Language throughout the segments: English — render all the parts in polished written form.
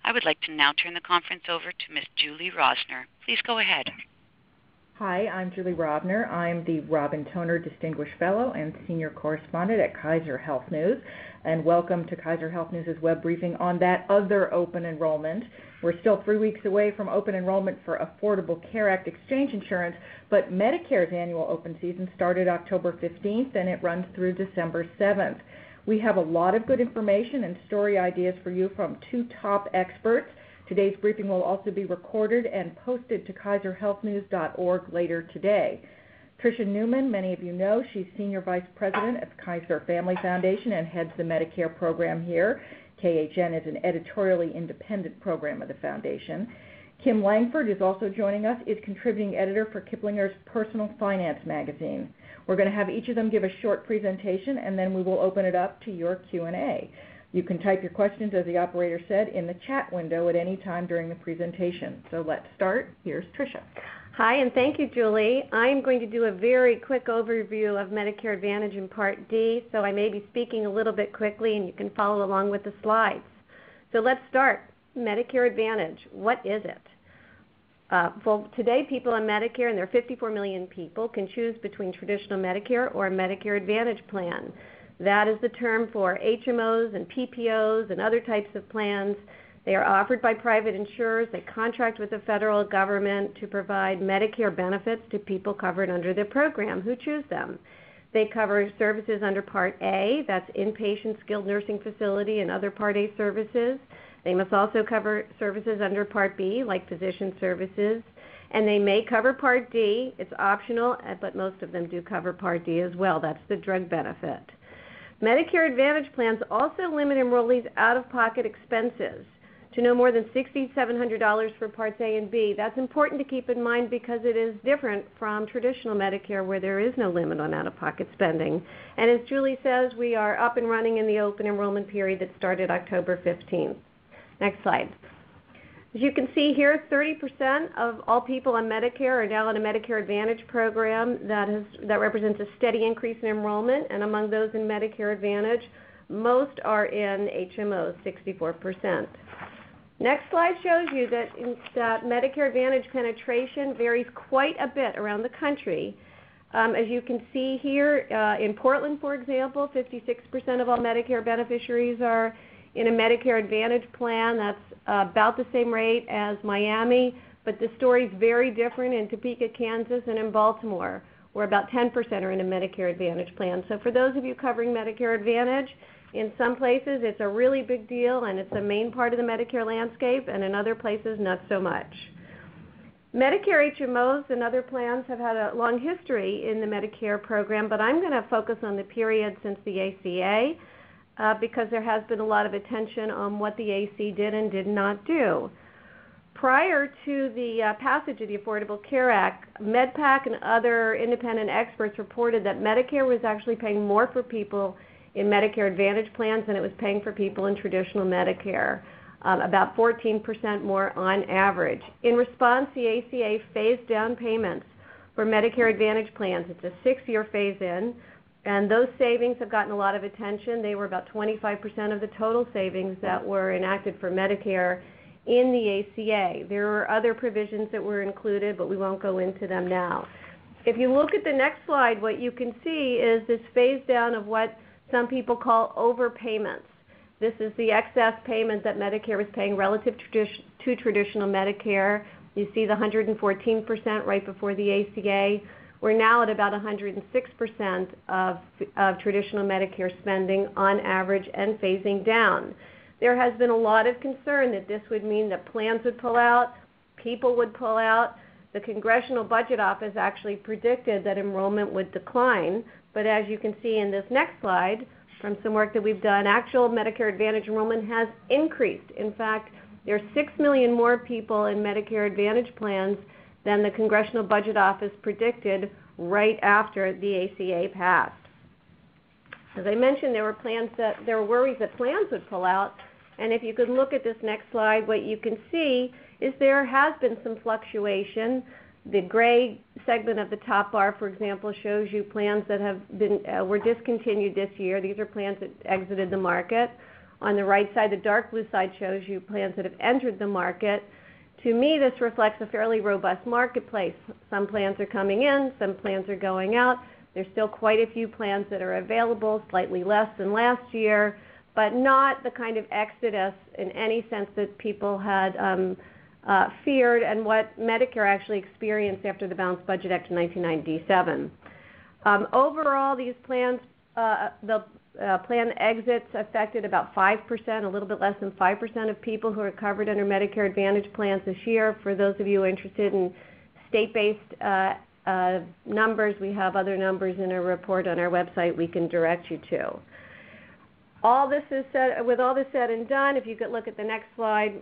I would like to now turn the conference over to Ms. Julie Rovner. Please go ahead. Hi, I'm Julie Rovner. I'm the Robin Toner Distinguished Fellow and Senior Correspondent at Kaiser Health News. And welcome to Kaiser Health News' web briefing on that other open enrollment. We're still 3 weeks away from open enrollment for Affordable Care Act exchange insurance, but Medicare's annual open season started October 15th and it runs through December 7th. We have a lot of good information and story ideas for you from 2 top experts. Today's briefing will also be recorded and posted to kaiserhealthnews.org later today. Tricia Neuman, many of you know, she's Senior Vice President at Kaiser Family Foundation and heads the Medicare program here. KHN is an editorially independent program of the foundation. Kim Lankford is also joining us, is contributing editor for Kiplinger's Personal Finance magazine. We're going to have each of them give a short presentation and then we will open it up to your Q&A. You can type your questions, as the operator said, in the chat window at any time during the presentation. So let's start. Here's Tricia. Hi, and thank you, Julie. I'm going to do a very quick overview of Medicare Advantage in Part D, so I may be speaking a little bit quickly and you can follow along with the slides. So let's start. Medicare Advantage, what is it? Well, today people on Medicare, and there are 54 million people, can choose between traditional Medicare or a Medicare Advantage plan. That is the term for HMOs and PPOs and other types of plans. They are offered by private insurers. They contract with the federal government to provide Medicare benefits to people covered under the program who choose them. They cover services under Part A, that's inpatient skilled nursing facility and other Part A services. They must also cover services under Part B, like physician services. And they may cover Part D. It's optional, but most of them do cover Part D as well. That's the drug benefit. Medicare Advantage plans also limit enrollees' out-of-pocket expenses to no more than $6,700 for Parts A and B. That's important to keep in mind because it is different from traditional Medicare where there is no limit on out-of-pocket spending. And as Julie says, we are up and running in the open enrollment period that started October 15th. Next slide. As you can see here, 30% of all people on Medicare are now in a Medicare Advantage program that represents a steady increase in enrollment, and among those in Medicare Advantage, most are in HMOs, 64%. Next slide shows you that Medicare Advantage penetration varies quite a bit around the country. As you can see here, in Portland, for example, 56% of all Medicare beneficiaries are in a Medicare Advantage plan. That's about the same rate as Miami, but the story is very different in Topeka, Kansas, and in Baltimore, where about 10% are in a Medicare Advantage plan. So for those of you covering Medicare Advantage, in some places it's a really big deal and it's a main part of the Medicare landscape, and in other places not so much. Medicare HMOs and other plans have had a long history in the Medicare program, but I'm going to focus on the period since the ACA, because there has been a lot of attention on what the AC did and did not do. Prior to the passage of the Affordable Care Act, MedPAC and other independent experts reported that Medicare was actually paying more for people in Medicare Advantage plans than it was paying for people in traditional Medicare, about 14% more on average. In response, the ACA phased down payments for Medicare Advantage plans. It's a 6-year phase-in. And those savings have gotten a lot of attention. They were about 25% of the total savings that were enacted for Medicare in the ACA. There were other provisions that were included, but we won't go into them now. If you look at the next slide, what you can see is this phase down of what some people call overpayments. This is the excess payment that Medicare was paying relative to traditional Medicare. You see the 114% right before the ACA. We're now at about 106% of traditional Medicare spending on average and phasing down. There has been a lot of concern that this would mean that plans would pull out, people would pull out. The Congressional Budget Office actually predicted that enrollment would decline, but as you can see in this next slide, from some work that we've done, actual Medicare Advantage enrollment has increased. In fact, there are 6 million more people in Medicare Advantage plans than the Congressional Budget Office predicted right after the ACA passed. As I mentioned, there were worries that plans would pull out, and if you could look at this next slide, what you can see is there has been some fluctuation. The gray segment of the top bar, for example, shows you plans that have been were discontinued this year. These are plans that exited the market. On the right side, the dark blue side shows you plans that have entered the market. To me, this reflects a fairly robust marketplace. Some plans are coming in, some plans are going out. There's still quite a few plans that are available, slightly less than last year, but not the kind of exodus in any sense that people had feared and what Medicare actually experienced after the Balanced Budget Act of 1997. Overall, these plans, the plan exits affected about 5%, a little bit less than 5% of people who are covered under Medicare Advantage plans this year. For those of you interested in state-based numbers, we have other numbers in a report on our website we can direct you to. With all this said and done, if you could look at the next slide,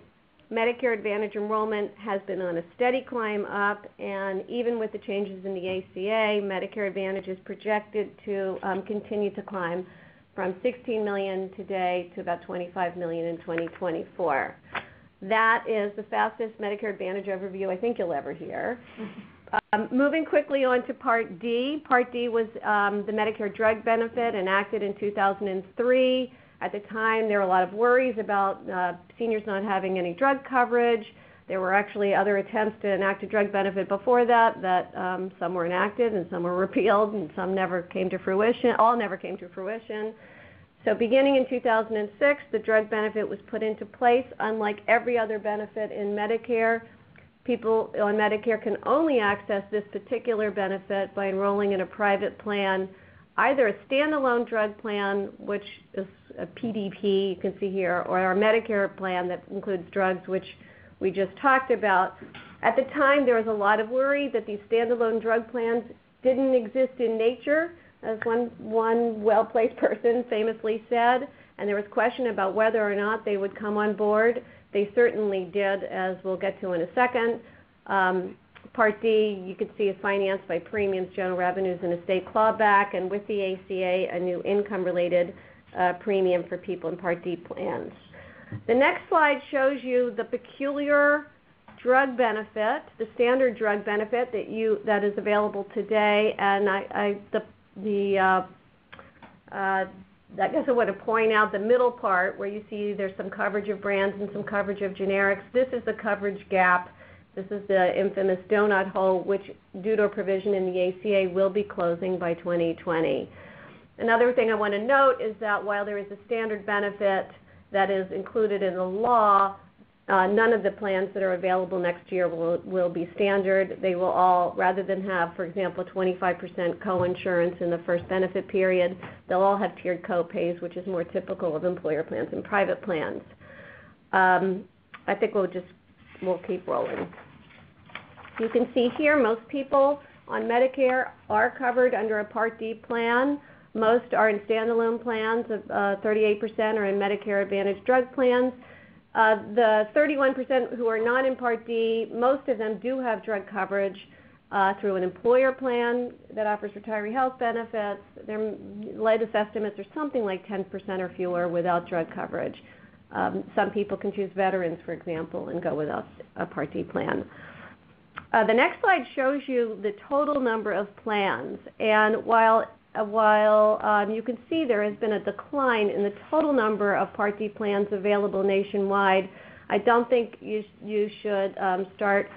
Medicare Advantage enrollment has been on a steady climb up, and even with the changes in the ACA, Medicare Advantage is projected to continue to climb from 16 million today to about 25 million in 2024. That is the fastest Medicare Advantage overview I think you'll ever hear. Moving quickly on to Part D. Part D was the Medicare drug benefit enacted in 2003. At the time, there were a lot of worries about seniors not having any drug coverage. There were actually other attempts to enact a drug benefit before that some were enacted and some were repealed and some never came to fruition, all never came to fruition. So beginning in 2006, the drug benefit was put into place. Unlike every other benefit in Medicare, people on Medicare can only access this particular benefit by enrolling in a private plan, either a standalone drug plan, which is a PDP, you can see here, or our Medicare plan that includes drugs, which we just talked about. At the time, there was a lot of worry that these standalone drug plans didn't exist in nature, as one well-placed person famously said, and there was question about whether or not they would come on board. They certainly did, as we'll get to in a second. Part D, you can see, is financed by premiums, general revenues, and a state clawback, and with the ACA, a new income-related premium for people in Part D plans. The next slide shows you the peculiar drug benefit, the standard drug benefit that is available today, and I guess I want to point out the middle part where you see there's some coverage of brands and some coverage of generics. This is the coverage gap. This is the infamous donut hole, which, due to a provision in the ACA, will be closing by 2020. Another thing I want to note is that while there is a standard benefit that is included in the law, none of the plans that are available next year will be standard. They will all, rather than have, for example, 25% co-insurance in the first benefit period, they'll all have tiered co-pays, which is more typical of employer plans and private plans. I think we'll keep rolling. You can see here most people on Medicare are covered under a Part D plan. Most are in standalone plans. 38% are in Medicare Advantage drug plans. The 31% who are not in Part D, most of them do have drug coverage through an employer plan that offers retiree health benefits. Their latest estimates are something like 10% or fewer without drug coverage. Some people can choose veterans, for example, and go without a Part D plan. The next slide shows you the total number of plans, and while you can see there has been a decline in the total number of Part D plans available nationwide, I don't think you should start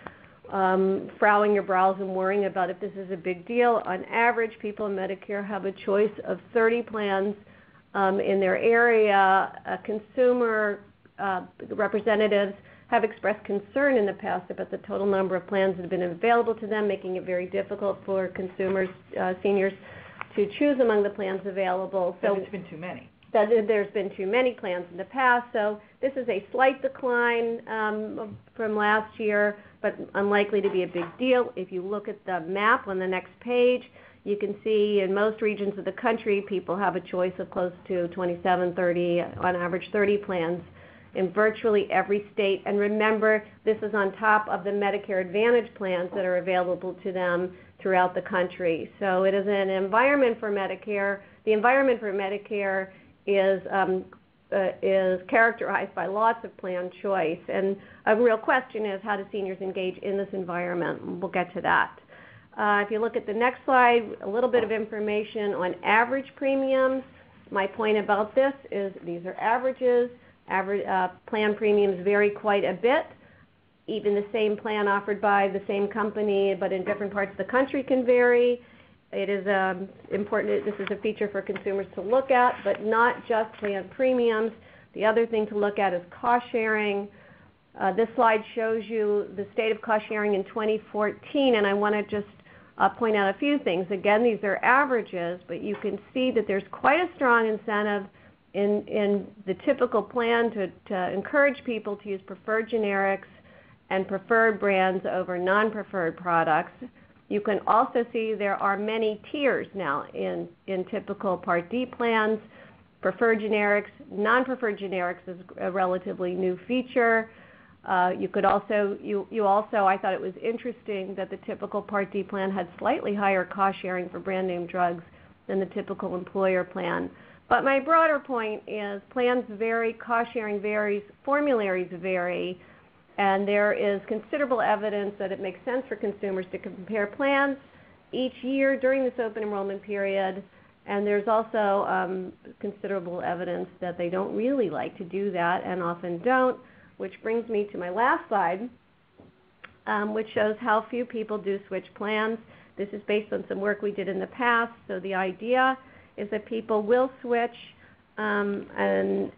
frowning your brows and worrying about if this is a big deal. On average, people in Medicare have a choice of 30 plans in their area. Consumer representatives have expressed concern in the past about the total number of plans that have been available to them, making it very difficult for consumers, seniors, to choose among the plans available. So it's been too many. There's been too many plans in the past, so this is a slight decline from last year, but unlikely to be a big deal. If you look at the map on the next page, you can see in most regions of the country, people have a choice of close to 27, 30, on average 30 plans in virtually every state. And remember, this is on top of the Medicare Advantage plans that are available to them throughout the country. So it is an environment for Medicare. The environment for Medicare is characterized by lots of plan choice. And a real question is, how do seniors engage in this environment? We'll get to that. If you look at the next slide, a little bit of information on average premiums. My point about this is these are averages. Plan premiums vary quite a bit. Even the same plan offered by the same company but in different parts of the country can vary. It is important. This is a feature for consumers to look at, but not just plan premiums. The other thing to look at is cost sharing. This slide shows you the state of cost sharing in 2014, and I want to just point out a few things. Again, these are averages, but you can see that there's quite a strong incentive in the typical plan to encourage people to use preferred generics and preferred brands over non-preferred products. You can also see there are many tiers now in typical Part D plans. Preferred generics, non-preferred generics is a relatively new feature. I thought it was interesting that the typical Part D plan had slightly higher cost sharing for brand name drugs than the typical employer plan. But my broader point is plans vary, cost sharing varies, formularies vary, and there is considerable evidence that it makes sense for consumers to compare plans each year during this open enrollment period. And there's also considerable evidence that they don't really like to do that and often don't, which brings me to my last slide, which shows how few people do switch plans. This is based on some work we did in the past. So the idea is that people will switch, and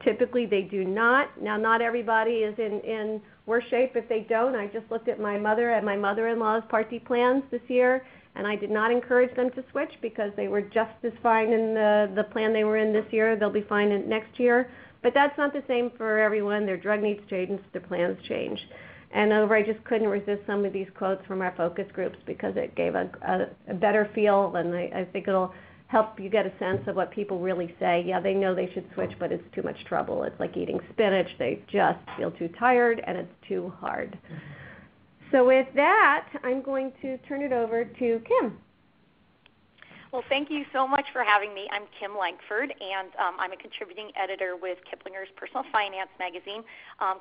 typically they do not. Now, not everybody is in worse shape if they don't. I just looked at my mother-in-law's Part D plans this year, and I did not encourage them to switch because they were just as fine in the plan they were in this year. They'll be fine in next year. But that's not the same for everyone. Their drug needs change, their plans change. And I just couldn't resist some of these quotes from our focus groups because it gave a better feel, and I think it'll help you get a sense of what people really say. Yeah, they know they should switch, but it's too much trouble. It's like eating spinach. They just feel too tired, and it's too hard. So with that, I'm going to turn it over to Kim. Well, thank you so much for having me. I'm Kim Lankford, and I'm a contributing editor with Kiplinger's Personal Finance magazine.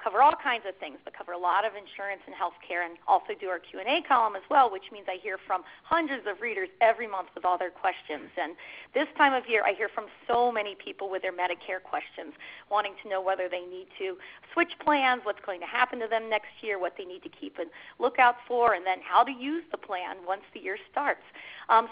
Cover all kinds of things, but cover a lot of insurance and healthcare, and also do our Q&A column as well, which means I hear from hundreds of readers every month with all their questions. And this time of year, I hear from so many people with their Medicare questions, wanting to know whether they need to switch plans, what's going to happen to them next year, what they need to keep a lookout for, and then how to use the plan once the year starts.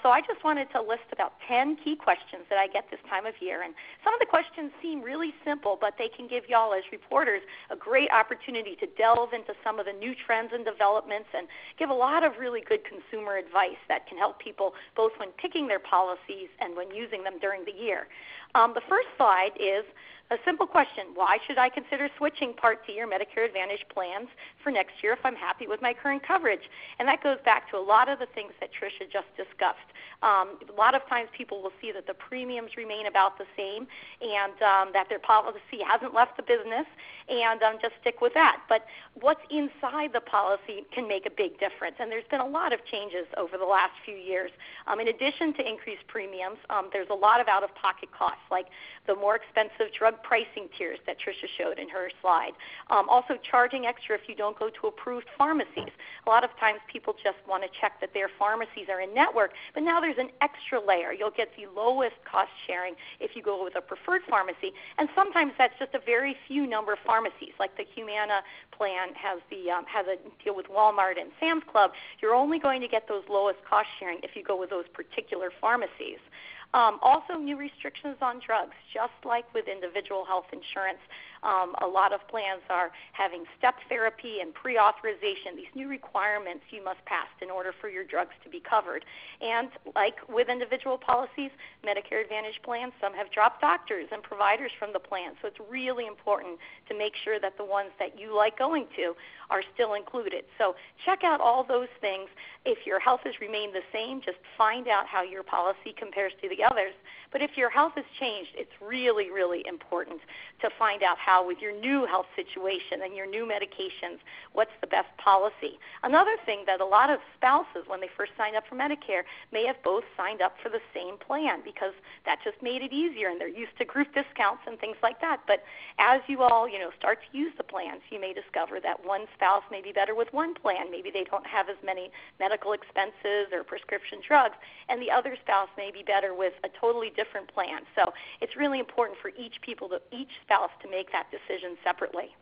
So I just wanted to list about 10 key questions that I get this time of year. And some of the questions seem really simple, but they can give y'all as reporters a great opportunity to delve into some of the new trends and developments and give a lot of really good consumer advice that can help people both when picking their policies and when using them during the year. The first slide is a simple question: why should I consider switching Part D or Medicare Advantage plans for next year if I'm happy with my current coverage? And that goes back to a lot of the things that Tricia just discussed. A lot of times people will see that the premiums remain about the same and that their policy hasn't left the business, and just stick with that. But what's inside the policy can make a big difference, and there's been a lot of changes over the last few years. In addition to increased premiums, there's a lot of out-of-pocket costs, like the more expensive drug pricing tiers that Tricia showed in her slide. Also charging extra if you don't go to approved pharmacies. A lot of times people just want to check that their pharmacies are in network, but now there's an extra layer. You'll get the lowest cost sharing if you go with a preferred pharmacy, and sometimes that's just a very few number of pharmacies. Like the Humana plan has a deal with Walmart and Sam's Club. You're only going to get those lowest cost sharing if you go with those particular pharmacies. Also, new restrictions on drugs, just like with individual health insurance. A lot of plans are having step therapy and pre-authorization, these new requirements you must pass in order for your drugs to be covered. And like with individual policies, Medicare Advantage plans, some have dropped doctors and providers from the plan. So it's really important to make sure that the ones that you like going to are still included. So check out all those things. If your health has remained the same, just find out how your policy compares to the others. But if your health has changed, it's really, really important to find out how now with your new health situation and your new medications, what's the best policy. Another thing that a lot of spouses, when they first signed up for Medicare, may have both signed up for the same plan because that just made it easier, and they're used to group discounts and things like that. But as you all, start to use the plans, you may discover that one spouse may be better with one plan. Maybe they don't have as many medical expenses or prescription drugs, and the other spouse may be better with a totally different plan. So it's really important for each spouse to make that decision separately.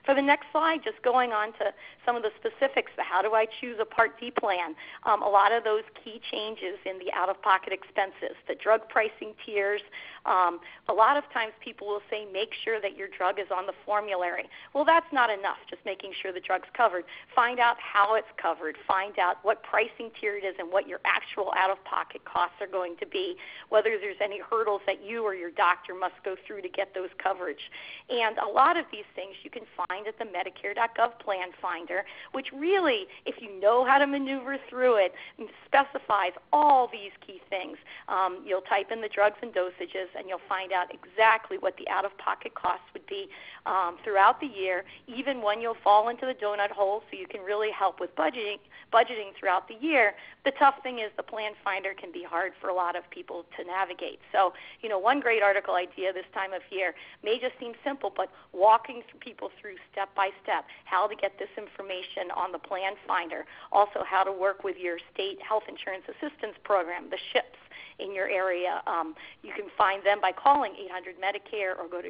For the next slide, just going on to some of the specifics, how do I choose a Part D plan? A lot of those key changes in the out-of-pocket expenses, the drug pricing tiers. A lot of times people will say make sure that your drug is on the formulary. Well, that's not enough, just making sure the drug's covered. Find out how it's covered. Find out what pricing tier it is and what your actual out-of-pocket costs are going to be, whether there's any hurdles that you or your doctor must go through to get those coverage. And a lot of these things you can find at the Medicare.gov Plan Finder, which really, if you know how to maneuver through it, specifies all these key things. You'll type in the drugs and dosages, and you'll find out exactly what the out-of-pocket costs would be throughout the year, even when you'll fall into the donut hole, so you can really help with budgeting throughout the year. The tough thing is the Plan Finder can be hard for a lot of people to navigate. So, one great article idea this time of year may just seem simple, but walking people through step by step how to get this information on the Plan Finder, also how to work with your state health insurance assistance program, the SHIPs in your area. You can find them by calling 800-MEDICARE or go to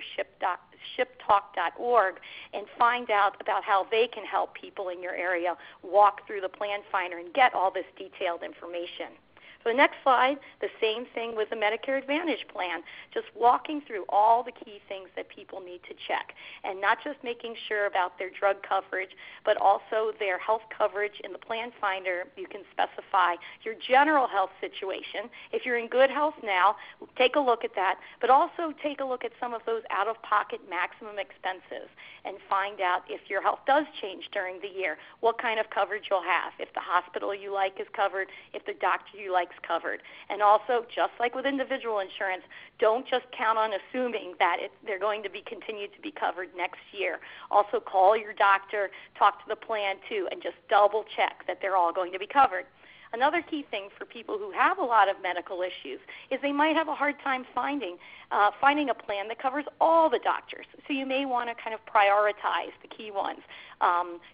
shiptalk.org and find out about how they can help people in your area walk through the Plan Finder and get all this detailed information. So the next slide, the same thing with the Medicare Advantage plan, just walking through all the key things that people need to check, and not just making sure about their drug coverage, but also their health coverage in the Plan Finder. You can specify your general health situation. If you're in good health now, take a look at that, but also take a look at some of those out-of-pocket maximum expenses and find out if your health does change during the year, what kind of coverage you'll have, if the hospital you like is covered, if the doctor you like covered. And also, just like with individual insurance, don't just count on assuming that they're going to be continued to be covered next year. Also, call your doctor, talk to the plan too, and just double check that they're all going to be covered. Another key thing for people who have a lot of medical issues is they might have a hard time finding a plan that covers all the doctors. So you may want to kind of prioritize the key ones.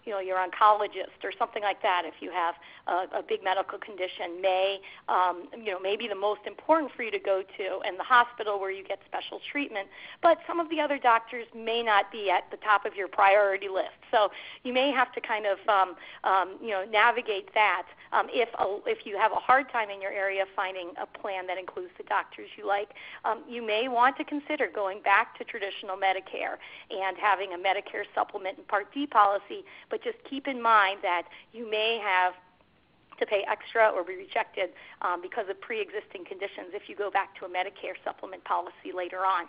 Your oncologist or something like that, if you have a big medical condition, may be the most important for you to go to, and the hospital where you get special treatment. But some of the other doctors may not be at the top of your priority list. So you may have to kind of navigate that. If you have a hard time in your area finding a plan that includes the doctors you like, you may want to consider going back to traditional Medicare and having a Medicare supplement and Part D policy, but just keep in mind that you may have to pay extra or be rejected because of pre-existing conditions if you go back to a Medicare supplement policy later on.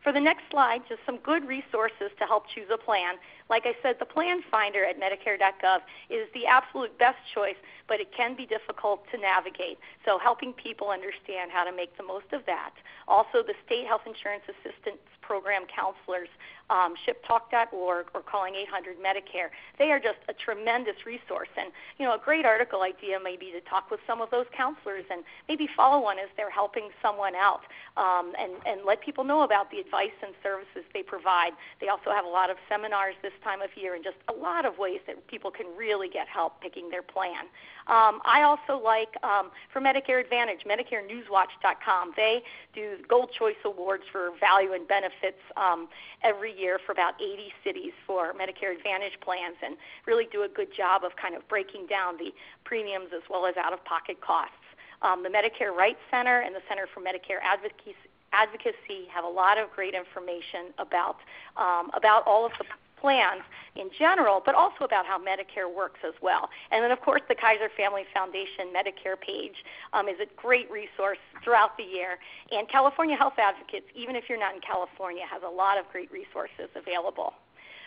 For the next slide, just some good resources to help choose a plan. Like I said, the Plan Finder at Medicare.gov is the absolute best choice, but it can be difficult to navigate. So helping people understand how to make the most of that. Also, the State Health Insurance Assistance Program counselors, shiptalk.org or calling 800-MEDICARE. They are just a tremendous resource. And, a great article idea may be to talk with some of those counselors and maybe follow one as they're helping someone out and let people know about the advice and services they provide. They also have a lot of seminars this time of year and just a lot of ways that people can really get help picking their plan. I also like, for Medicare Advantage, MedicareNewsWatch.com. They do Gold Choice Awards for value and benefits every year for about 80 cities for Medicare Advantage plans, and really do a good job of kind of breaking down the premiums as well as out-of-pocket costs. The Medicare Rights Center and the Center for Medicare Advocacy have a lot of great information about all of the plans in general, but also about how Medicare works as well. And then, of course, the Kaiser Family Foundation Medicare page is a great resource throughout the year. And California Health Advocates, even if you're not in California, has a lot of great resources available.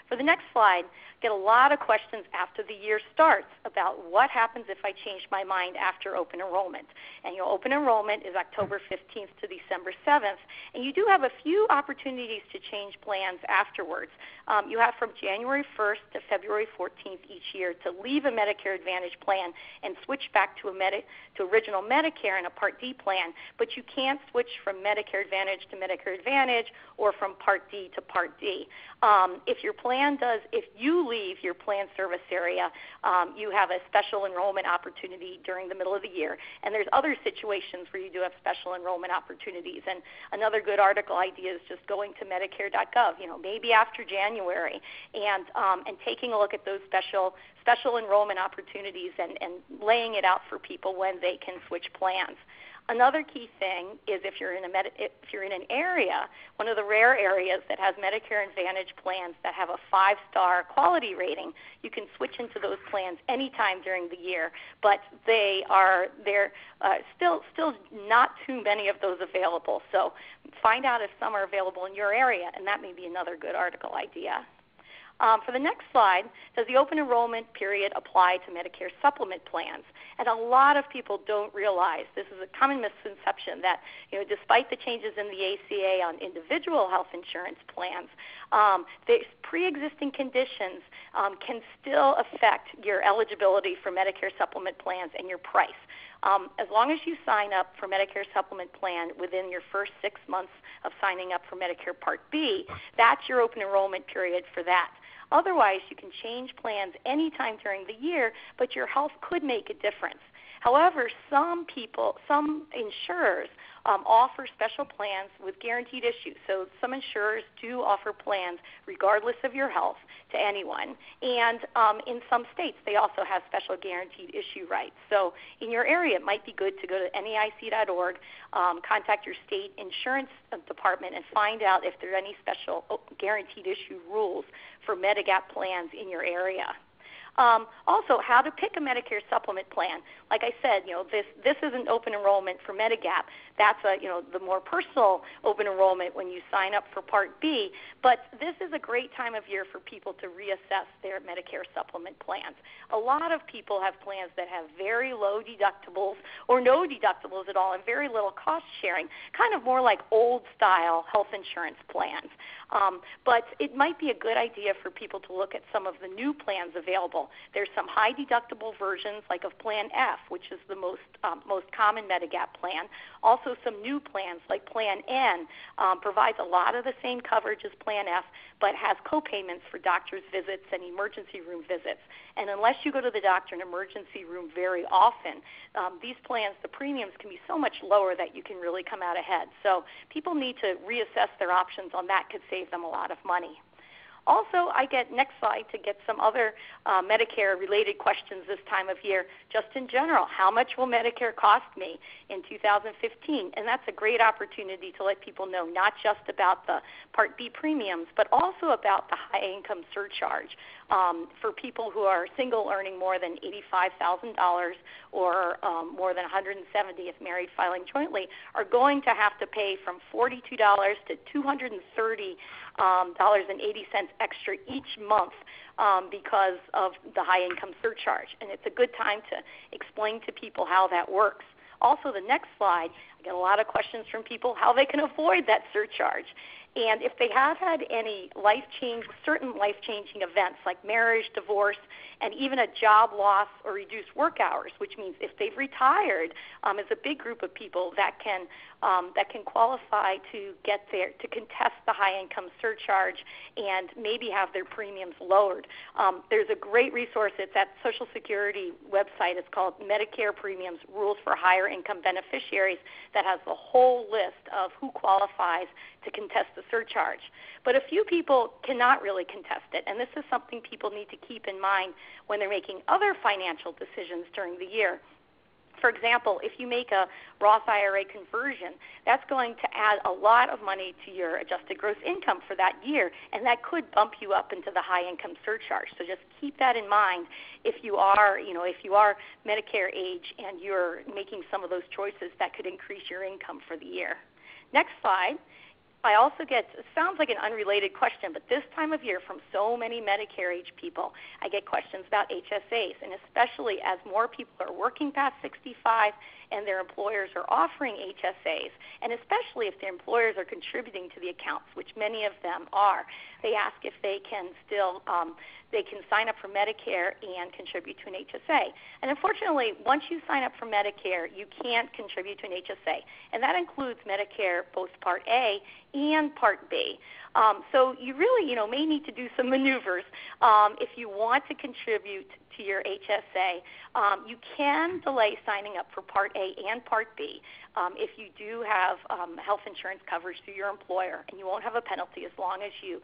For the next slide, get a lot of questions after the year starts about what happens if I change my mind after open enrollment. And open enrollment is October 15th to December 7th, and you do have a few opportunities to change plans afterwards. You have from January 1st to February 14th each year to leave a Medicare Advantage plan and switch back to original Medicare in a Part D plan, but you can't switch from Medicare Advantage to Medicare Advantage or from Part D to Part D. If you leave your plan service area, you have a special enrollment opportunity during the middle of the year, and there's other situations where you do have special enrollment opportunities. And another good article idea is just going to Medicare.gov, maybe after January, and taking a look at those special enrollment opportunities and laying it out for people when they can switch plans. Another key thing is if you're in an area, one of the rare areas that has Medicare Advantage plans that have a 5-star quality rating, you can switch into those plans anytime during the year. But there still not too many of those available. So find out if some are available in your area, and that may be another good article idea. For the next slide, does the open enrollment period apply to Medicare supplement plans? And a lot of people don't realize, this is a common misconception, that despite the changes in the ACA on individual health insurance plans, the pre-existing conditions can still affect your eligibility for Medicare supplement plans and your price. As long as you sign up for Medicare supplement plan within your first 6 months of signing up for Medicare Part B, that's your open enrollment period for that. Otherwise, you can change plans anytime during the year, but your health could make a difference. However, some insurers offer special plans with guaranteed issues. So some insurers do offer plans regardless of your health to anyone. And in some states, they also have special guaranteed issue rights. So in your area, it might be good to go to NAIC.org, contact your state insurance department, and find out if there are any special guaranteed issue rules for Medigap plans in your area. Also, how to pick a Medicare supplement plan. Like I said, this isn't open enrollment for Medigap. That's the more personal open enrollment when you sign up for Part B. But this is a great time of year for people to reassess their Medicare supplement plans. A lot of people have plans that have very low deductibles or no deductibles at all and very little cost sharing, kind of more like old-style health insurance plans. But it might be a good idea for people to look at some of the new plans available. There's some high deductible versions like of Plan F, which is the most common Medigap plan. Also some new plans like Plan N provides a lot of the same coverage as Plan F, but has co-payments for doctor's visits and emergency room visits. And unless you go to the doctor in emergency room very often, these plans, the premiums can be so much lower that you can really come out ahead. So people need to reassess their options on that. Could save them a lot of money. Also, I get next slide to get some other Medicare-related questions this time of year. Just in general, how much will Medicare cost me in 2015? And that's a great opportunity to let people know not just about the Part B premiums, but also about the high-income surcharge. For people who are single earning more than $85,000 or more than $170,000 if married filing jointly, are going to have to pay from $42 to $230.80 extra each month because of the high-income surcharge. And it's a good time to explain to people how that works. Also, the next slide, I get a lot of questions from people how they can avoid that surcharge. And if they have had any certain life-changing events like marriage, divorce, and even a job loss or reduced work hours, which means if they've retired, is a big group of people that can qualify to get there to contest the high-income surcharge and maybe have their premiums lowered. There's a great resource. It's at Social Security website. It's called Medicare Premiums Rules for Higher Income Beneficiaries that has the whole list of who qualifies to contest the surcharge. But a few people cannot really contest it, and this is something people need to keep in mind when they're making other financial decisions during the year. For example, if you make a Roth IRA conversion, that's going to add a lot of money to your adjusted gross income for that year, and that could bump you up into the high-income surcharge. So just keep that in mind if you are Medicare age and you're making some of those choices that could increase your income for the year. Next slide. I also get, it sounds like an unrelated question, but this time of year from so many Medicare age people, I get questions about HSAs, and especially as more people are working past 65 and their employers are offering HSAs, and especially if their employers are contributing to the accounts, which many of them are, they ask if they can still they can sign up for Medicare and contribute to an HSA. And unfortunately, once you sign up for Medicare, you can't contribute to an HSA, and that includes Medicare both Part A and Part B. So you really, may need to do some maneuvers if you want to contribute to your HSA. You can delay signing up for Part A and Part B if you do have health insurance coverage through your employer, and you won't have a penalty as long as you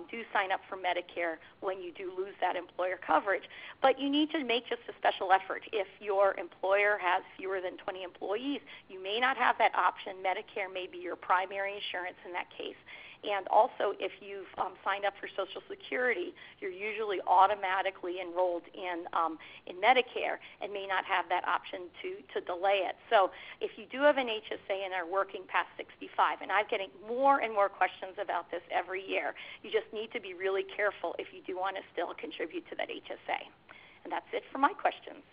do sign up for Medicare when you do lose that employer coverage. But you need to make just a special effort. If your employer has fewer than 20 employees, you may not have that option. Medicare may be your primary insurance in that case. And also, if you've signed up for Social Security, you're usually automatically enrolled in Medicare and may not have that option to delay it. So if you do have an HSA and are working past 65, and I'm getting more and more questions about this every year, you just need to be really careful if you do want to still contribute to that HSA. And that's it for my questions.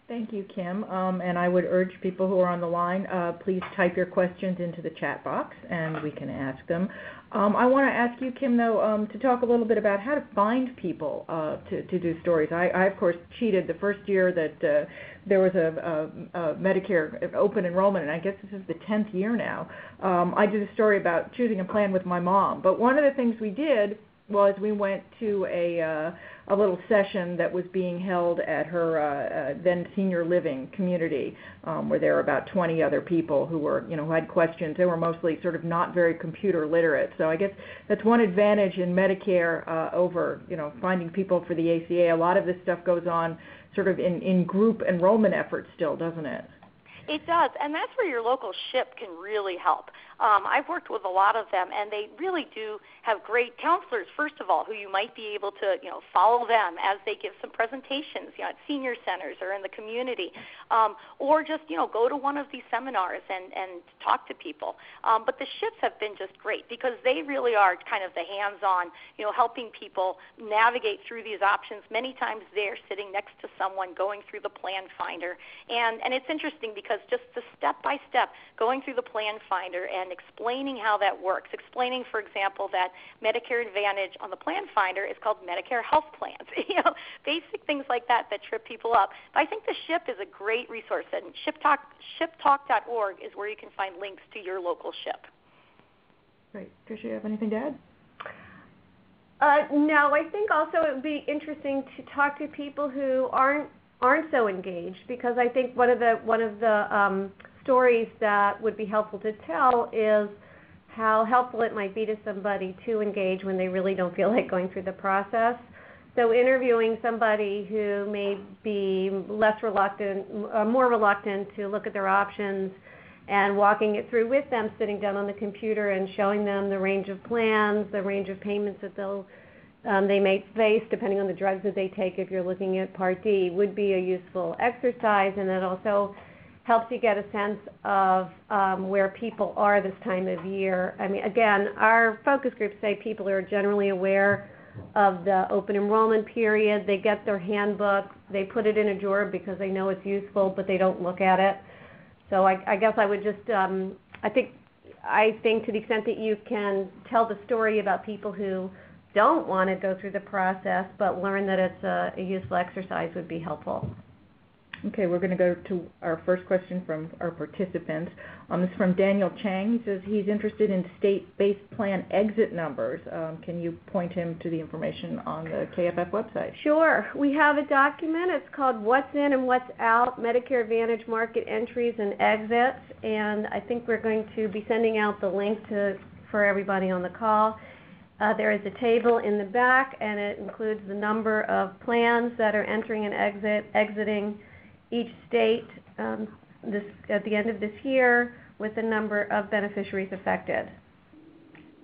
Thank you, Kim. And I would urge people who are on the line, please type your questions into the chat box, and we can ask them. I want to ask you, Kim, though, to talk a little bit about how to find people to do stories. I, of course, cheated the first year that there was a Medicare open enrollment, and I guess this is the 10th year now. I did a story about choosing a plan with my mom. But one of the things we did was we went to a little session that was being held at her then senior living community, where there were about 20 other people who were, who had questions. They were mostly sort of not very computer literate. So I guess that's one advantage in Medicare over, finding people for the ACA. A lot of this stuff goes on sort of in group enrollment efforts still, doesn't it? It does, and that's where your local SHIP can really help. I've worked with a lot of them, and they really do have great counselors, first of all, who you might be able to, follow them as they give some presentations, at senior centers or in the community, or just, go to one of these seminars and talk to people. But the SHIPs have been just great because they really are kind of the hands-on, helping people navigate through these options. Many times they're sitting next to someone going through the plan finder, and it's interesting because just the step-by-step going through the plan finder and explaining how that works, explaining, for example, that Medicare Advantage on the plan finder is called Medicare Health Plans, basic things like that trip people up. But I think the SHIP is a great resource, and shiptalk.org is where you can find links to your local SHIP. Great. Tricia, you have anything to add? No, I think also it would be interesting to talk to people who aren't so engaged, because I think one of the stories that would be helpful to tell is how helpful it might be to somebody to engage when they really don't feel like going through the process. So interviewing somebody who may be more reluctant to look at their options, and walking it through with them, sitting down on the computer and showing them the range of plans, the range of payments that they may face depending on the drugs that they take if you're looking at Part D, would be a useful exercise, and it also helps you get a sense of where people are this time of year. I mean, again, our focus groups say people are generally aware of the open enrollment period. They get their handbook, they put it in a drawer because they know it's useful, but they don't look at it. So I guess I would just, I think to the extent that you can tell the story about people who don't want to go through the process but learn that it's a useful exercise would be helpful. Okay, we're going to go to our first question from our participants. This is from Daniel Chang. He says he's interested in state-based plan exit numbers. Can you point him to the information on the KFF website? Sure. We have a document. It's called What's In and What's Out, Medicare Advantage Market Entries and Exits, and I think we're going to be sending out the link for everybody on the call. There is a table in the back, and it includes the number of plans that are entering and exiting each state at the end of this year, with the number of beneficiaries affected.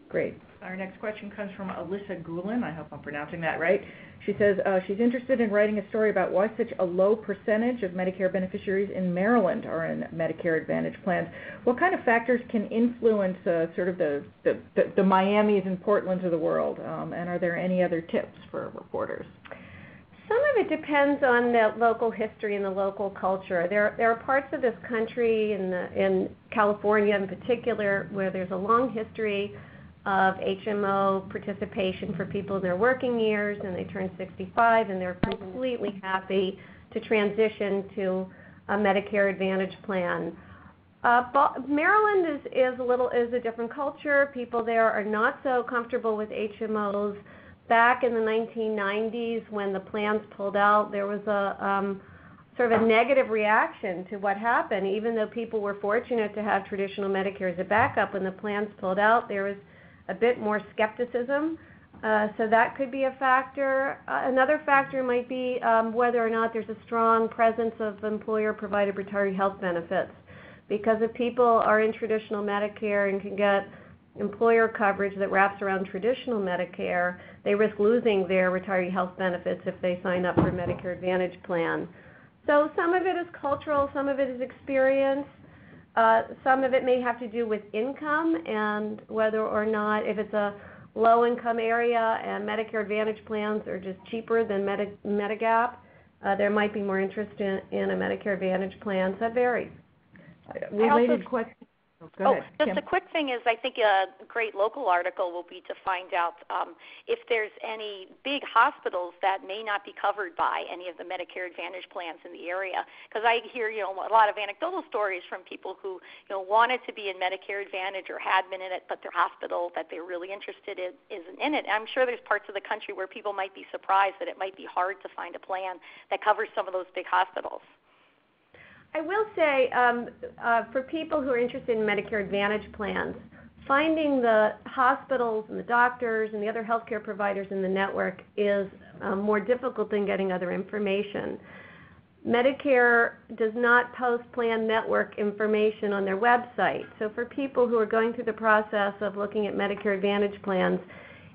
Great. Our next question comes from Alyssa Goulin. I hope I'm pronouncing that right. She says she's interested in writing a story about why such a low percentage of Medicare beneficiaries in Maryland are in Medicare Advantage plans. What kind of factors can influence sort of the Miamis and Portlands of the world? And are there any other tips for reporters? Some of it depends on the local history and the local culture. There are parts of this country, in California in particular, where there's a long history of HMO participation for people in their working years, and they turn 65 and they're completely happy to transition to a Medicare Advantage plan. Maryland is a different culture. People there are not so comfortable with HMOs. Back in the 1990s, when the plans pulled out, there was a sort of a negative reaction to what happened. Even though people were fortunate to have traditional Medicare as a backup, when the plans pulled out, there was a bit more skepticism. So that could be a factor. Another factor might be whether or not there's a strong presence of employer-provided retiree health benefits. Because if people are in traditional Medicare and can get employer coverage that wraps around traditional Medicare, they risk losing their retiree health benefits if they sign up for a Medicare Advantage plan. So some of it is cultural, some of it is experience, some of it may have to do with income and whether or not, if it's a low-income area and Medicare Advantage plans are just cheaper than Medigap, there might be more interest in a Medicare Advantage plan, so that varies. Related question. Go ahead, just Kim. a quick thing is I think a great local article will be to find out if there's any big hospitals that may not be covered by any of the Medicare Advantage plans in the area. Because I hear, a lot of anecdotal stories from people who, wanted to be in Medicare Advantage or had been in it, but their hospital that they're really interested in isn't in it. And I'm sure there's parts of the country where people might be surprised that it might be hard to find a plan that covers some of those big hospitals. I will say, for people who are interested in Medicare Advantage plans, finding the hospitals and the doctors and the other healthcare providers in the network is more difficult than getting other information. Medicare does not post plan network information on their website. So for people who are going through the process of looking at Medicare Advantage plans,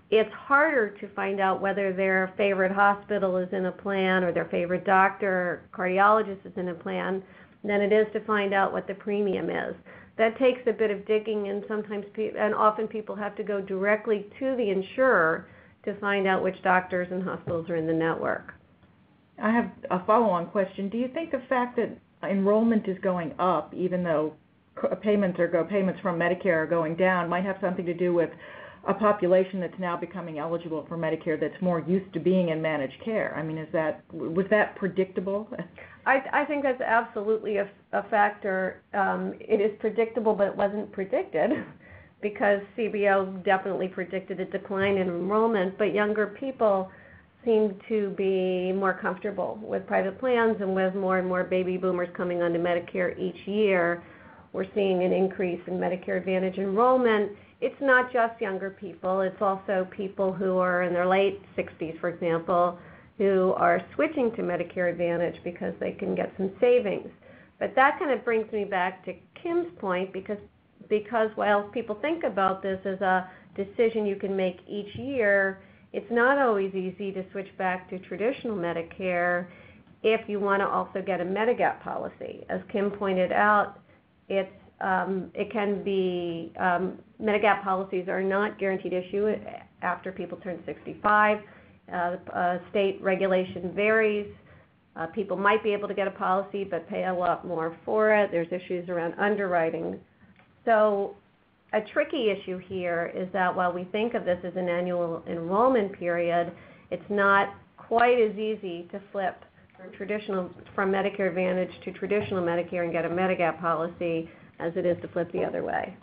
it's harder to find out whether their favorite hospital is in a plan or their favorite doctor or cardiologist is in a plan than it is to find out what the premium is. That takes a bit of digging, and often people have to go directly to the insurer to find out which doctors and hospitals are in the network. I have a follow-on question. Do you think the fact that enrollment is going up, even though payments from Medicare are going down, might have something to do with a population that's now becoming eligible for Medicare that's more used to being in managed care? I mean, was that predictable? I think that's absolutely a factor. It is predictable, but it wasn't predicted because CBO definitely predicted a decline in enrollment, but younger people seem to be more comfortable with private plans, and with more and more baby boomers coming onto Medicare each year, we're seeing an increase in Medicare Advantage enrollment. It's not just younger people, it's also people who are in their late 60s, for example, who are switching to Medicare Advantage because they can get some savings. But that kind of brings me back to Kim's point, because while people think about this as a decision you can make each year, it's not always easy to switch back to traditional Medicare if you want to also get a Medigap policy. As Kim pointed out, it can be, Medigap policies are not guaranteed issue after people turn 65. State regulation varies. People might be able to get a policy but pay a lot more for it. There's issues around underwriting. So a tricky issue here is that while we think of this as an annual enrollment period, it's not quite as easy to flip from Medicare Advantage to traditional Medicare and get a Medigap policy as it is to flip the other way.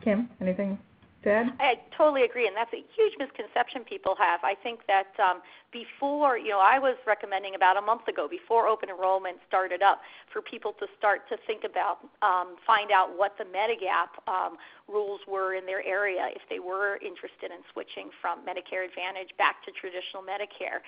Kim, anything to add? I totally agree, and that's a huge misconception people have. I think that before, I was recommending about a month ago, before open enrollment started up, for people to start to think about, find out what the Medigap rules were in their area if they were interested in switching from Medicare Advantage back to traditional Medicare.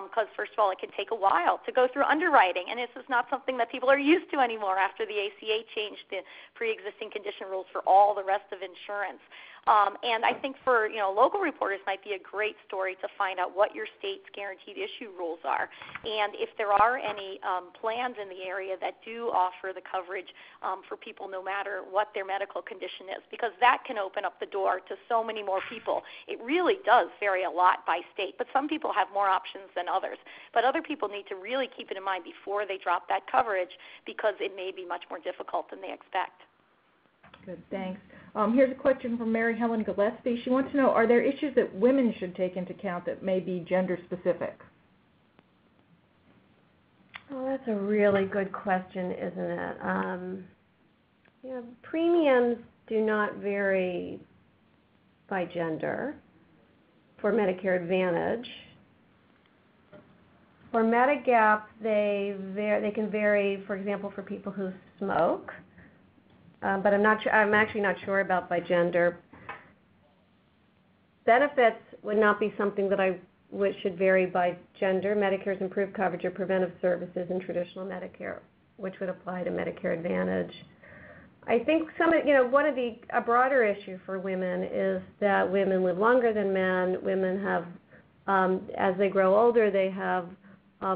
Because, first of all, it can take a while to go through underwriting, and this is not something that people are used to anymore after the ACA changed the pre-existing condition rules for all the rest of insurance. And I think for local reporters might be a great story to find out what your state's guaranteed issue rules are, and if there are any plans in the area that do offer the coverage for people no matter what their medical condition is, because that can open up the door to so many more people. It really does vary a lot by state, but some people have more options than others. But other people need to really keep it in mind before they drop that coverage, because it may be much more difficult than they expect. Good, thanks. Here's a question from Mary Helen Gillespie. She wants to know, are there issues that women should take into account that may be gender specific? Oh, that's a really good question, isn't it? Premiums do not vary by gender for Medicare Advantage. For Medigap, they can vary, for example, for people who smoke. But I'm actually not sure about by gender. Benefits would not be something that should vary by gender. Medicare's improved coverage of preventive services in traditional Medicare, which would apply to Medicare Advantage. I think a broader issue for women is that women live longer than men. Women have, as they grow older, they have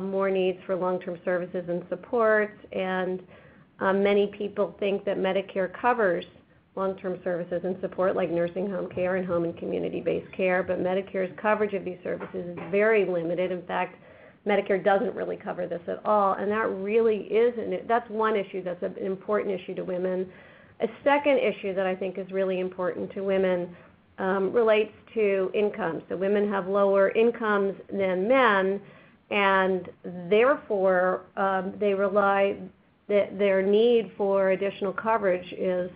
more needs for long-term services and supports, and many people think that Medicare covers long-term services and support like nursing home care and home and community-based care, but Medicare's coverage of these services is very limited. In fact, Medicare doesn't really cover this at all, and that really that's one issue that's an important issue to women. A second issue that I think is really important to women relates to income. So women have lower incomes than men, and therefore their need for additional coverage is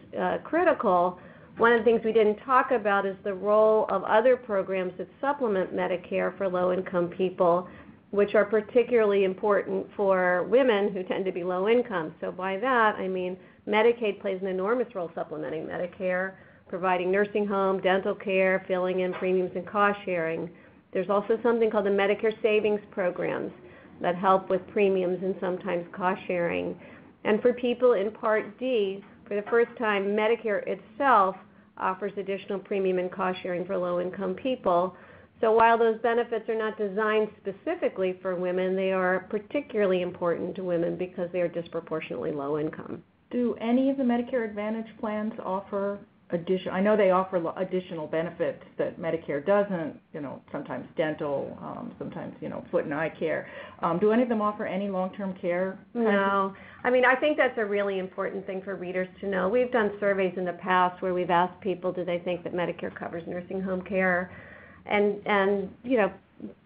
critical. One of the things we didn't talk about is the role of other programs that supplement Medicare for low-income people, which are particularly important for women who tend to be low income. So by that, I mean Medicaid plays an enormous role supplementing Medicare, providing nursing home, dental care, filling in premiums and cost sharing. There's also something called the Medicare Savings Programs that help with premiums and sometimes cost sharing. And for people in Part D, for the first time, Medicare itself offers additional premium and cost sharing for low-income people. So while those benefits are not designed specifically for women, they are particularly important to women because they are disproportionately low income. Do any of the Medicare Advantage plans offer I know they offer additional benefits that Medicare doesn't, sometimes dental, sometimes, foot and eye care. Do any of them offer any long-term care? No. I mean, I think that's a really important thing for readers to know. We've done surveys in the past where we've asked people, do they think that Medicare covers nursing home care? And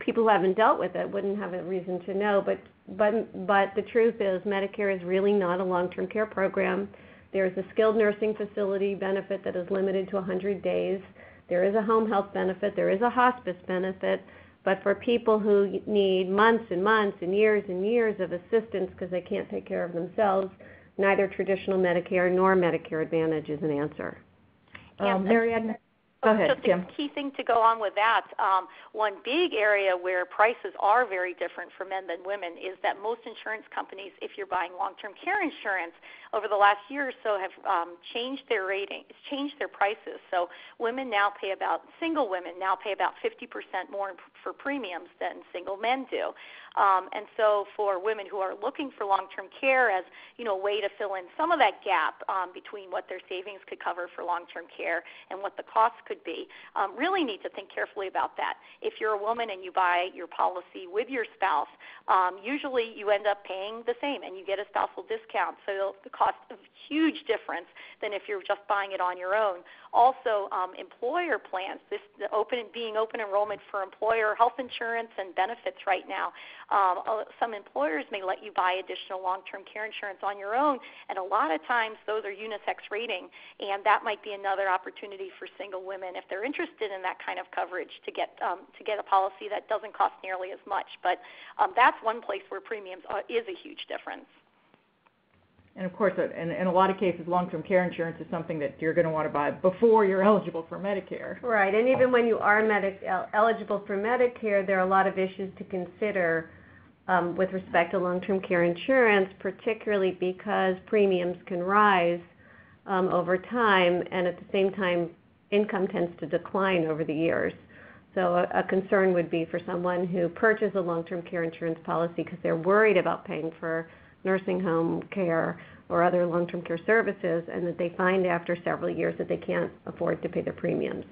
people who haven't dealt with it wouldn't have a reason to know. But the truth is Medicare is really not a long-term care program. There's a skilled nursing facility benefit that is limited to 100 days. There is a home health benefit. There is a hospice benefit. But for people who need months and months and years of assistance because they can't take care of themselves, neither traditional Medicare nor Medicare Advantage is an answer. Mary Agnes? Go ahead, just Kim. a key thing to go on with that, one big area where prices are very different for men than women is that most insurance companies, if you're buying long-term care insurance, over the last year or so have changed their ratings, changed their prices. So single women now pay about 50% more for premiums than single men do. And so for women who are looking for long-term care as a way to fill in some of that gap between what their savings could cover for long-term care and what the costs could be, really need to think carefully about that. If you're a woman and you buy your policy with your spouse, usually you end up paying the same and you get a spousal discount. So the cost of huge difference than if you're just buying it on your own. Also, employer plans, being open enrollment for employer health insurance and benefits right now. Some employers may let you buy additional long-term care insurance on your own, and a lot of times those are unisex rating, and that might be another opportunity for single women if they're interested in that kind of coverage to get a policy that doesn't cost nearly as much. But that's one place where premiums is a huge difference. And of course, in a lot of cases, long-term care insurance is something that you're going to want to buy before you're eligible for Medicare. Right, and even when you are eligible for Medicare, there are a lot of issues to consider with respect to long-term care insurance, particularly because premiums can rise over time, and at the same time, income tends to decline over the years. So a concern would be for someone who purchased a long-term care insurance policy because they're worried about paying for nursing home care or other long-term care services, and that they find after several years that they can't afford to pay their premiums.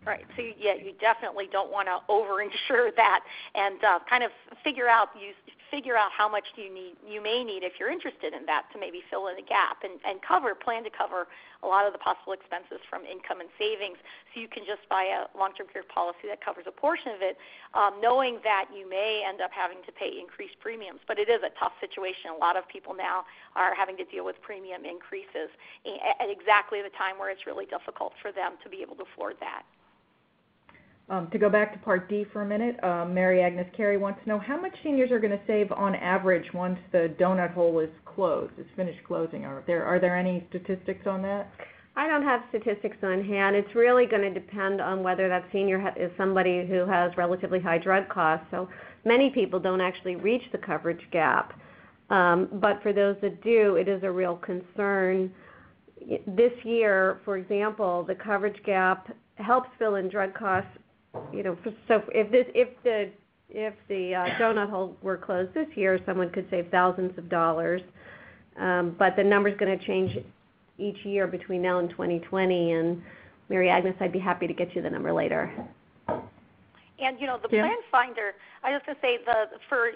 Right. So you definitely don't want to overinsure that, and kind of figure out how much you may need if you're interested in that to maybe fill in a gap and plan to cover a lot of the possible expenses from income and savings. So you can just buy a long-term care policy that covers a portion of it, knowing that you may end up having to pay increased premiums. But it is a tough situation. A lot of people now are having to deal with premium increases at exactly the time where it's really difficult for them to be able to afford that. To go back to Part D for a minute, Mary Agnes Carey wants to know how much seniors are going to save on average once the donut hole is finished closing. Are there any statistics on that? I don't have statistics on hand. It's really going to depend on whether that senior is somebody who has relatively high drug costs. So many people don't actually reach the coverage gap. But for those that do, it is a real concern. This year, for example, the coverage gap helps fill in drug costs. So if the donut hole were closed this year, someone could save thousands of dollars. But the number's going to change each year between now and 2020. And Mary Agnes, I'd be happy to get you the number later. And the Plan Finder, I was going to say for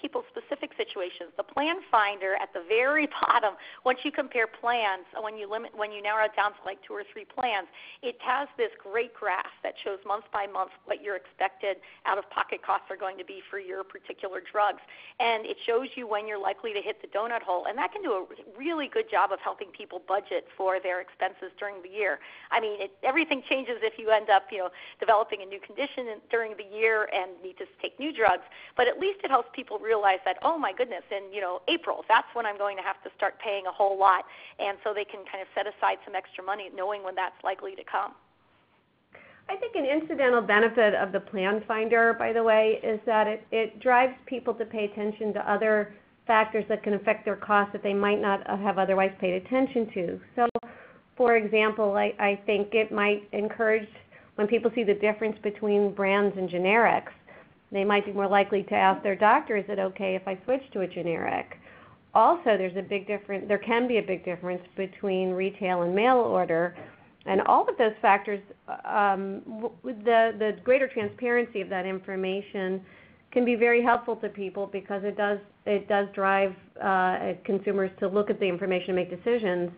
people's specific situations, the Plan Finder at the very bottom, once you compare plans, when you narrow it down to like 2 or 3 plans, it has this great graph that shows month by month what your expected out-of-pocket costs are going to be for your particular drugs, and it shows you when you're likely to hit the donut hole, and that can do a really good job of helping people budget for their expenses during the year. I mean, everything changes if you end up developing a new condition during the year and need to take new drugs, but at least it helps people realize that, oh my goodness, in April, that's when I'm going to have to start paying a whole lot, and so they can kind of set aside some extra money knowing when that's likely to come. I think an incidental benefit of the Plan Finder, by the way, is that it drives people to pay attention to other factors that can affect their costs that they might not have otherwise paid attention to. So, for example, I think it might encourage when people see the difference between brands and generics, they might be more likely to ask their doctor, is it okay if I switch to a generic? Also, there can be a big difference between retail and mail order, and all of those factors, the greater transparency of that information can be very helpful to people because it does drive consumers to look at the information and make decisions,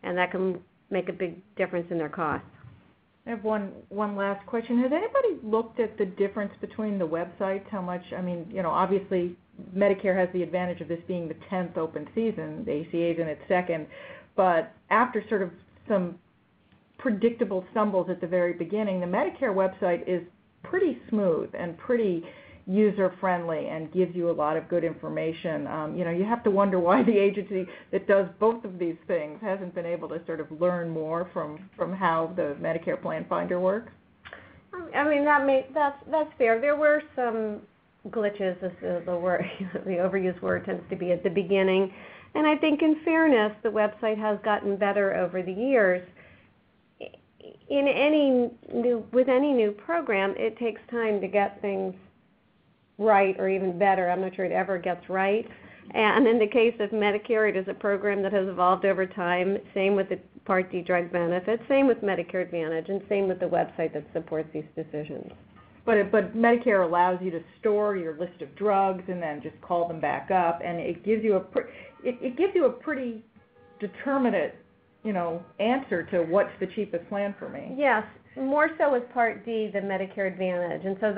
and that can make a big difference in their costs. I have one last question. Has anybody looked at the difference between the websites? How much, obviously Medicare has the advantage of this being the 10th open season, the ACA is in its second, but after sort of some predictable stumbles at the very beginning, the Medicare website is pretty smooth and pretty user-friendly and gives you a lot of good information. You have to wonder why the agency that does both of these things hasn't been able to sort of learn more from how the Medicare Plan Finder works. I mean, that's fair. There were some glitches, as the overused word tends to be at the beginning, and I think in fairness, the website has gotten better over the years. With any new program, it takes time to get things right or even better. I'm not sure it ever gets right. And in the case of Medicare, it is a program that has evolved over time. Same with the Part D drug benefits, same with Medicare Advantage, and same with the website that supports these decisions. But Medicare allows you to store your list of drugs and then just call them back up, and it gives you a pretty determinate, answer to what's the cheapest plan for me. Yes, more so with Part D than Medicare Advantage, and so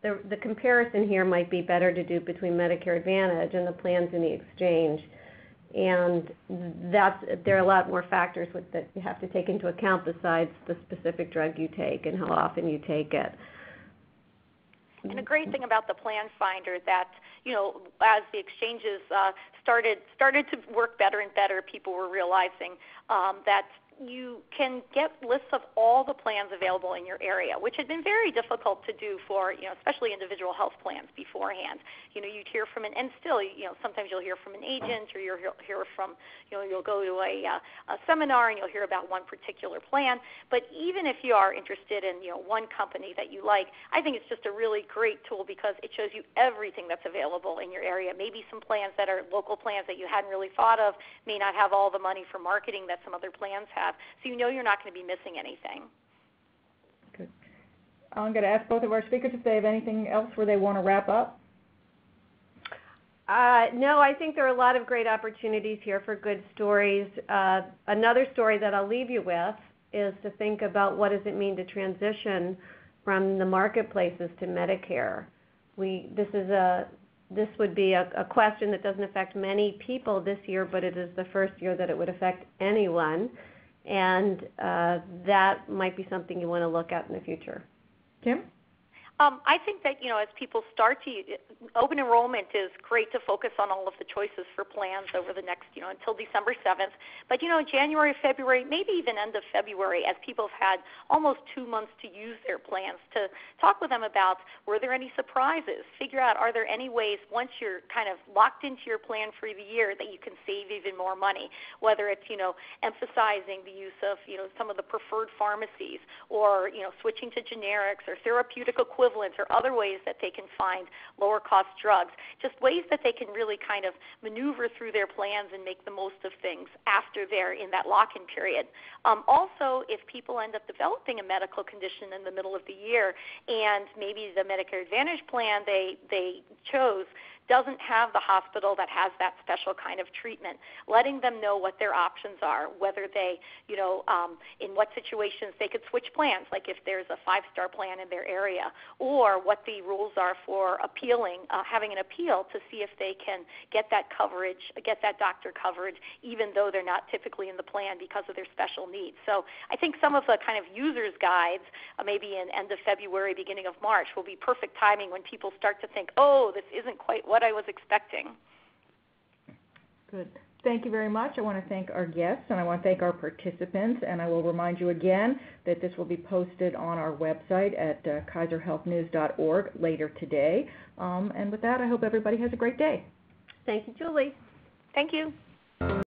the comparison here might be better to do between Medicare Advantage and the plans in the exchange, and there are a lot more factors that you have to take into account besides the specific drug you take and how often you take it. And a great thing about the Plan Finder that, as the exchanges started to work better and better, people were realizing that you can get lists of all the plans available in your area, which had been very difficult to do for, especially individual health plans beforehand. You'd hear from and still, sometimes you'll hear from an agent, or you'll hear from, you'll go to a seminar and you'll hear about one particular plan. But even if you are interested in, one company that you like, I think it's just a really great tool because it shows you everything that's available in your area. Maybe some plans that are local plans that you hadn't really thought of may not have all the money for marketing that some other plans have, so you're not going to be missing anything. Good. I'm going to ask both of our speakers if they have anything else where they want to wrap up. No, I think there are a lot of great opportunities here for good stories. Another story that I'll leave you with is to think about what does it mean to transition from the marketplaces to Medicare. This would be a question that doesn't affect many people this year, but it is the first year that it would affect anyone, and that might be something you want to look at in the future. Kim? I think that, as people start to, open enrollment is great to focus on all of the choices for plans over the next, until December 7th. But, January, February, maybe even end of February, as people have had almost 2 months to use their plans, to talk with them about, were there any surprises? Figure out, are there any ways, once you're kind of locked into your plan for the year, that you can save even more money, whether it's, emphasizing the use of, some of the preferred pharmacies, or, switching to generics or therapeutic equivalents, or other ways that they can find lower cost drugs, just ways that they can really kind of maneuver through their plans and make the most of things after they're in that lock-in period. Also, if people end up developing a medical condition in the middle of the year and maybe the Medicare Advantage plan they chose doesn't have the hospital that has that special kind of treatment, letting them know what their options are, whether they, in what situations they could switch plans, like if there's a 5-star plan in their area, or what the rules are for appealing, having an appeal to see if they can get that coverage, get that doctor coverage, even though they're not typically in the plan because of their special needs. So I think some of the kind of user's guides, maybe in end of February, beginning of March, will be perfect timing when people start to think, oh, this isn't quite what I was expecting. Good. Thank you very much. I want to thank our guests, and I want to thank our participants, and I will remind you again that this will be posted on our website at kaiserhealthnews.org later today. And with that, I hope everybody has a great day. Thank you, Julie. Thank you.